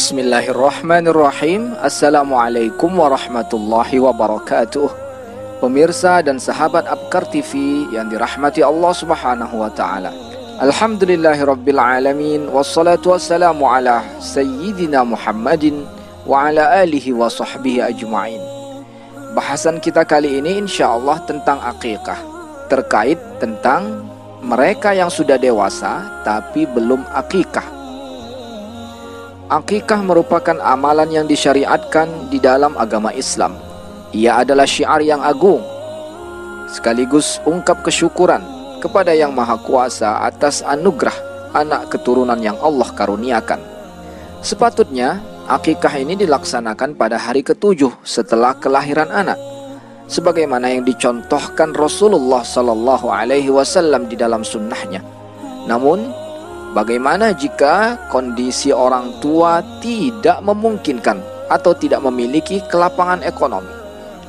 Bismillahirrahmanirrahim. Assalamualaikum warahmatullahi wabarakatuh. Pemirsa dan sahabat Abkar TV yang dirahmati Allah subhanahu wa ta'ala, alhamdulillahirabbil alamin. Wassalatu wassalamu ala sayyidina Muhammadin wa ala alihi wa sahbihi ajma'in. Bahasan kita kali ini insyaallah tentang akikah, terkait tentang mereka yang sudah dewasa tapi belum akikah. Akikah merupakan amalan yang disyariatkan di dalam agama Islam. Ia adalah syiar yang agung, sekaligus ungkap kesyukuran kepada Yang Maha Kuasa atas anugerah anak keturunan yang Allah karuniakan. Sepatutnya akikah ini dilaksanakan pada hari ke-7 setelah kelahiran anak, sebagaimana yang dicontohkan Rasulullah Sallallahu Alaihi Wasallam di dalam sunnahnya. Namun, bagaimana jika kondisi orang tua tidak memungkinkan atau tidak memiliki kelapangan ekonomi,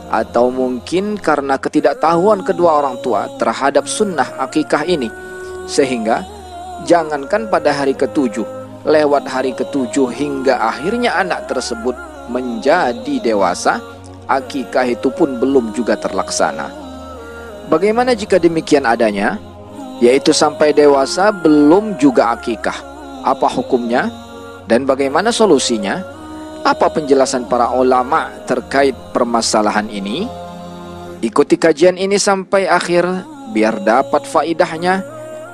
atau mungkin karena ketidaktahuan kedua orang tua terhadap sunnah akikah ini, sehingga jangankan pada hari ke-7, lewat hari ke-7 hingga akhirnya anak tersebut menjadi dewasa, akikah itu pun belum juga terlaksana. Bagaimana jika demikian adanya, yaitu sampai dewasa belum juga akikah? Apa hukumnya dan bagaimana solusinya? Apa penjelasan para ulama terkait permasalahan ini? Ikuti kajian ini sampai akhir biar dapat faidahnya,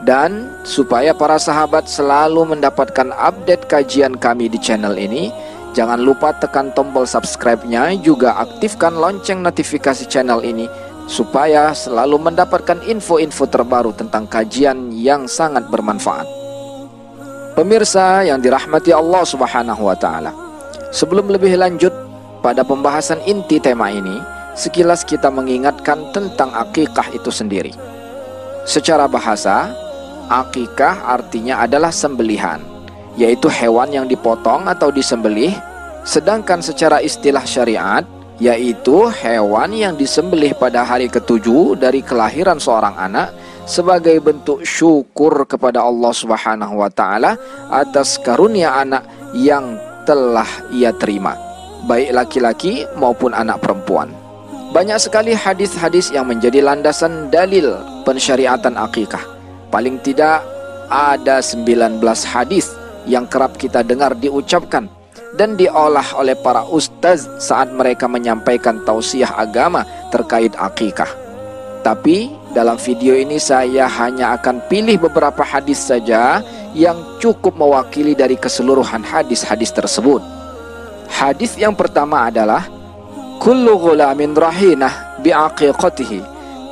dan supaya para sahabat selalu mendapatkan update kajian kami di channel ini, jangan lupa tekan tombol subscribe-nya, juga aktifkan lonceng notifikasi channel ini supaya selalu mendapatkan info-info terbaru tentang kajian yang sangat bermanfaat. Pemirsa yang dirahmati Allah subhanahu wa ta'ala, sebelum lebih lanjut pada pembahasan inti tema ini, sekilas kita mengingatkan tentang akikah itu sendiri. Secara bahasa, akikah artinya adalah sembelihan, yaitu hewan yang dipotong atau disembelih. Sedangkan secara istilah syariat, yaitu hewan yang disembelih pada hari ke-7 dari kelahiran seorang anak sebagai bentuk syukur kepada Allah Subhanahu wa ta'ala atas karunia anak yang telah ia terima, baik laki-laki maupun anak perempuan. Banyak sekali hadis-hadis yang menjadi landasan dalil pensyariatan akikah. Paling tidak ada 19 hadis yang kerap kita dengar diucapkan dan diolah oleh para ustaz saat mereka menyampaikan tausiah agama terkait akikah. Tapi dalam video ini saya hanya akan pilih beberapa hadis saja yang cukup mewakili dari keseluruhan hadis-hadis tersebut. Hadis yang pertama adalah kullu ghulamin rahinah bi'aqiqatihi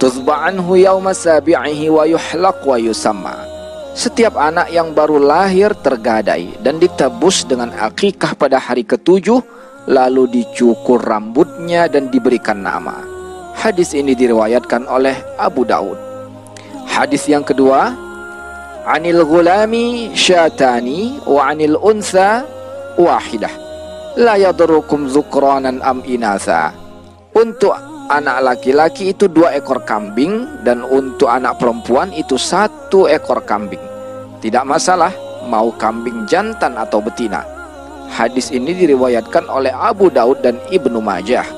tuzba'anhu yawma sabi'ihi wa yuhlaq wa yusamma. Setiap anak yang baru lahir tergadai dan ditebus dengan akikah pada hari ke-7, lalu dicukur rambutnya dan diberikan nama. Hadis ini diriwayatkan oleh Abu Daud. Hadis yang kedua, anil ghulami syatani wa anil unsa wahidah la yadrukum zukranan am inatha. Untuk anak laki-laki itu 2 ekor kambing, dan untuk anak perempuan itu 1 ekor kambing. Tidak masalah mau kambing jantan atau betina. Hadis ini diriwayatkan oleh Abu Daud dan Ibnu Majah.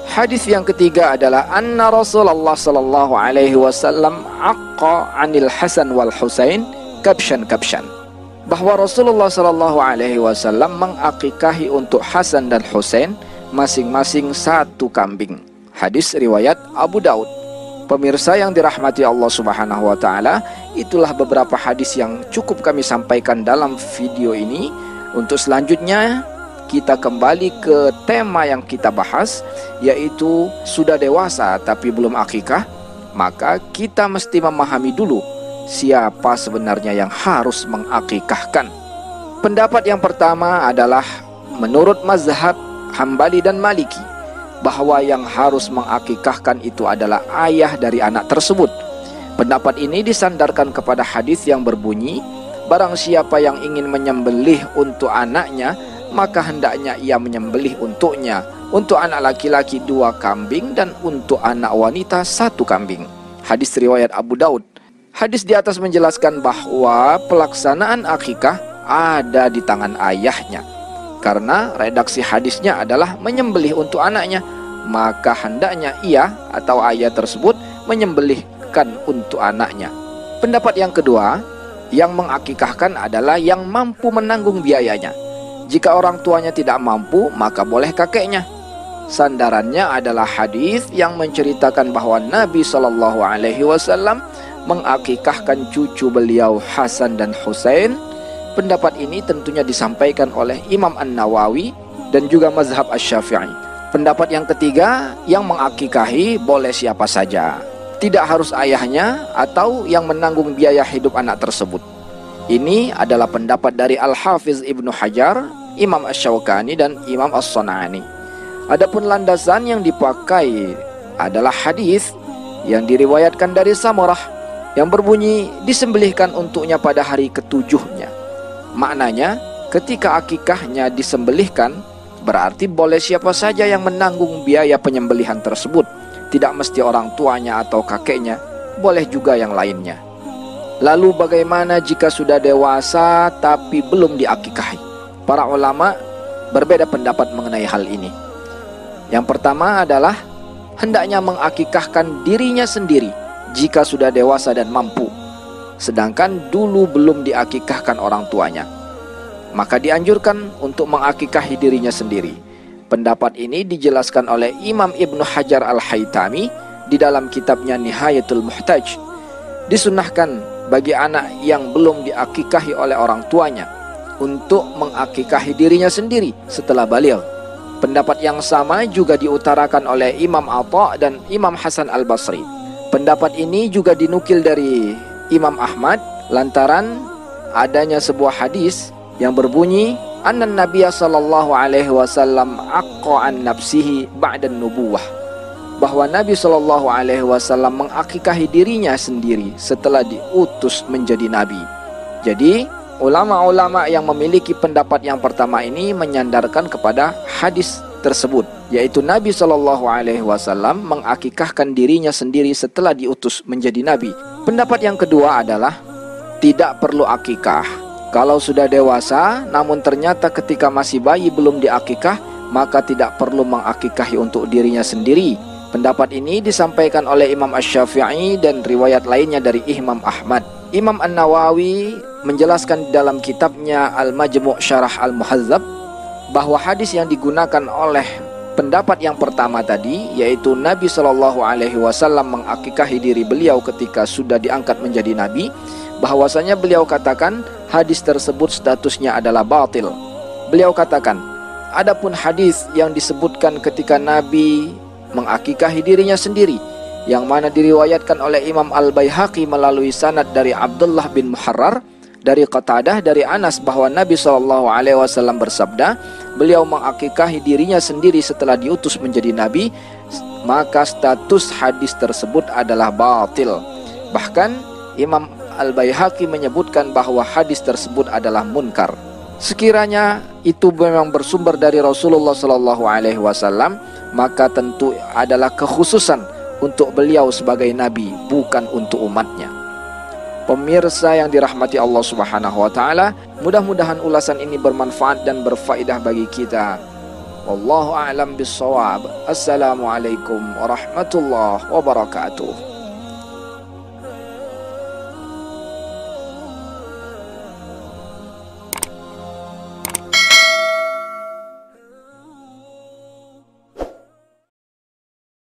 Hadis yang ketiga adalah anna Rasulullah sallallahu alaihi wasallam aqqa anil Hasan wal Husain kabshan, bahwa Rasulullah sallallahu alaihi wasallam mengakikahi untuk Hasan dan Husain masing-masing 1 kambing. Hadis riwayat Abu Daud. Pemirsa yang dirahmati Allah subhanahu wa ta'ala, itulah beberapa hadis yang cukup kami sampaikan dalam video ini. Untuk selanjutnya kita kembali ke tema yang kita bahas, yaitu sudah dewasa tapi belum akikah. Maka kita mesti memahami dulu siapa sebenarnya yang harus mengakikahkan. Pendapat yang pertama adalah menurut mazhab Hambali dan Maliki, bahwa yang harus mengakikahkan itu adalah ayah dari anak tersebut. Pendapat ini disandarkan kepada hadis yang berbunyi, barang siapa yang ingin menyembelih untuk anaknya, maka hendaknya ia menyembelih untuknya, untuk anak laki-laki 2 kambing dan untuk anak wanita 1 kambing. Hadis riwayat Abu Daud. Hadis di atas menjelaskan bahwa pelaksanaan akikah ada di tangan ayahnya. karena redaksi hadisnya adalah menyembelih untuk anaknya, maka hendaknya ia atau ayah tersebut menyembelihkan untuk anaknya. Pendapat yang kedua, yang mengakikahkan adalah yang mampu menanggung biayanya. Jika orang tuanya tidak mampu, maka boleh kakeknya. Sandarannya adalah hadis yang menceritakan bahwa Nabi SAW mengakikahkan cucu beliau Hasan dan Husain. Pendapat ini tentunya disampaikan oleh Imam An-Nawawi dan juga mazhab Asy-Syafi'i. Pendapat yang ketiga, yang mengakikahi boleh siapa saja, tidak harus ayahnya atau yang menanggung biaya hidup anak tersebut. Ini adalah pendapat dari Al-Hafiz Ibnu Hajar, Imam Asy-Syaukani dan Imam As-San'ani. Adapun landasan yang dipakai adalah hadis yang diriwayatkan dari Samurah yang berbunyi disembelihkan untuknya pada hari ketujuhnya. Maknanya, ketika akikahnya disembelihkan, berarti boleh siapa saja yang menanggung biaya penyembelihan tersebut. Tidak mesti orang tuanya atau kakeknya, boleh juga yang lainnya. Lalu bagaimana jika sudah dewasa tapi belum diakikahi? Para ulama berbeda pendapat mengenai hal ini. Yang pertama adalah hendaknya mengakikahkan dirinya sendiri jika sudah dewasa dan mampu, sedangkan dulu belum diakikahkan orang tuanya, maka dianjurkan untuk mengakikahi dirinya sendiri. Pendapat ini dijelaskan oleh Imam Ibnu Hajar Al-Haytami di dalam kitabnya Nihayatul Muhtaj. Disunnahkan bagi anak yang belum diakikahi oleh orang tuanya untuk mengakikahi dirinya sendiri setelah baligh. Pendapat yang sama juga diutarakan oleh Imam Atha dan Imam Hasan Al-Basri. Pendapat ini juga dinukil dari Imam Ahmad lantaran adanya sebuah hadis yang berbunyi annan Nabiya sallallahu alaihi wasallam aqqa an nafsihi ba'da nubuwah, bahwa Nabi sallallahu alaihi wasallam mengakikahi dirinya sendiri setelah diutus menjadi nabi. Jadi ulama-ulama yang memiliki pendapat yang pertama ini menyandarkan kepada hadis tersebut, yaitu Nabi sallallahu alaihi wasallam mengakikahkan dirinya sendiri setelah diutus menjadi nabi. Pendapat yang kedua adalah tidak perlu akikah. Kalau sudah dewasa, namun ternyata ketika masih bayi belum diakikah, maka tidak perlu mengakikahi untuk dirinya sendiri. Pendapat ini disampaikan oleh Imam Asy-Syafi'i dan riwayat lainnya dari Imam Ahmad. Imam An-Nawawi menjelaskan dalam kitabnya Al-Majmu' Syarah Al-Muhazzab bahwa hadis yang digunakan oleh pendapat yang pertama tadi, yaitu Nabi SAW mengakikahi diri beliau ketika sudah diangkat menjadi nabi, bahwasanya beliau katakan hadis tersebut statusnya adalah batil. Beliau katakan, adapun hadis yang disebutkan ketika Nabi mengakikahi dirinya sendiri, yang mana diriwayatkan oleh Imam Al-Baihaqi melalui sanad dari Abdullah bin Muharrar dari Qatadah dari Anas bahwa Nabi SAW bersabda, beliau mengakikahi dirinya sendiri setelah diutus menjadi nabi, maka status hadis tersebut adalah batil. Bahkan Imam Al-Baihaqi menyebutkan bahwa hadis tersebut adalah munkar. Sekiranya itu memang bersumber dari Rasulullah SAW, maka tentu adalah kekhususan untuk beliau sebagai nabi, bukan untuk umatnya. Pemirsa yang dirahmati Allah Subhanahu wa taala, mudah-mudahan ulasan ini bermanfaat dan berfaedah bagi kita. Wallahu a'lam bissawab. Assalamualaikum warahmatullahi wabarakatuh.